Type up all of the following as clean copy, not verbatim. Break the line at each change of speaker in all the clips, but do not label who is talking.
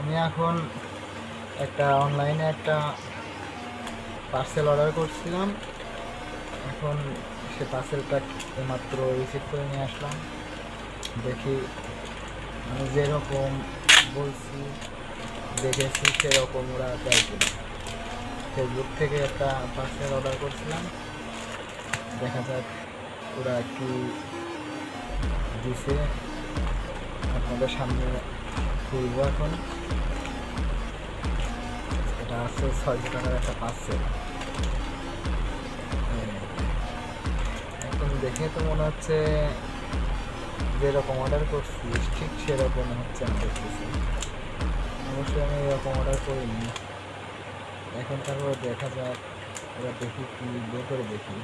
আমি এখন একটা অনলাইনে একটা পার্সেল অর্ডার করছিলাম। এখন সে পার্সেলটা মাত্র রিসিভ করে নিয়ে আসলাম। দেখি আমি যেরকম বলছি দেখেছি সেরকম ওরা দেয় কিনা। ফেসবুক থেকে একটা পার্সেল অর্ডার করছিলাম, দেখা যাক ওরা কি দিছে। আপনাদের সামনে খুলব এখন। এটা আছে 600 টাকার একটা পার্সেল। এখন দেখে তো মনে হচ্ছে যেরকম অর্ডার করছি ঠিক সেরকম হচ্ছে না দেখতেছি। অবশ্যই আমি এরকম অর্ডার করিনি। এখন তারপর দেখা যাক ওরা দেখি কি বের করে দেখি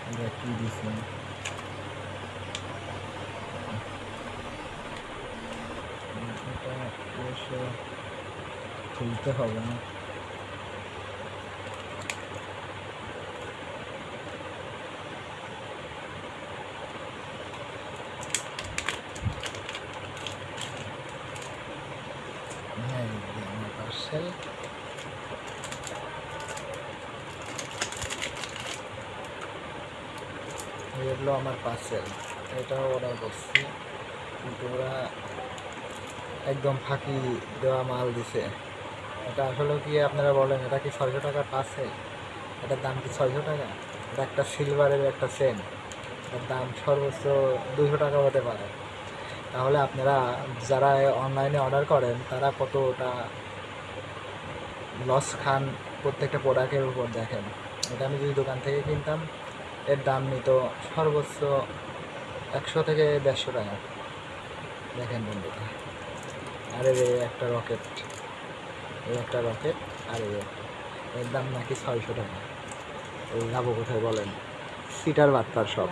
ওরা কী দিছে। এটা অবশ্য খুলতে হবে না। হ্যাঁ, আমার পার্সেল। এগুলো আমার পার্সেল, এটাও অর্ডার করছি, কিন্তু ওরা একদম ফাঁকি দেওয়া মাল দিছে। এটা আসলে কি আপনারা বলেন, এটা কি 600 টাকার পার্সেল? এটার দাম কি 600 টাকা? এটা একটা সিলভারের একটা চেন, এটার দাম সর্বোচ্চ 200 টাকা হতে পারে। তাহলে আপনারা যারা অনলাইনে অর্ডার করেন তারা কতটা লস খান প্রত্যেকটা প্রোডাক্টের উপর। দেখেন, এটা আমি যদি দোকান থেকে কিনতাম এর দাম নিত সর্বোচ্চ 100 থেকে 150 টাকা। দেখেন বন্ধুরা, আর এই একটা রকেট, এই একটা রকেট, আর এর দাম নাকি 600 টাকা। এই যাবো কোথায় বলেন? সিটার বার্তার সব।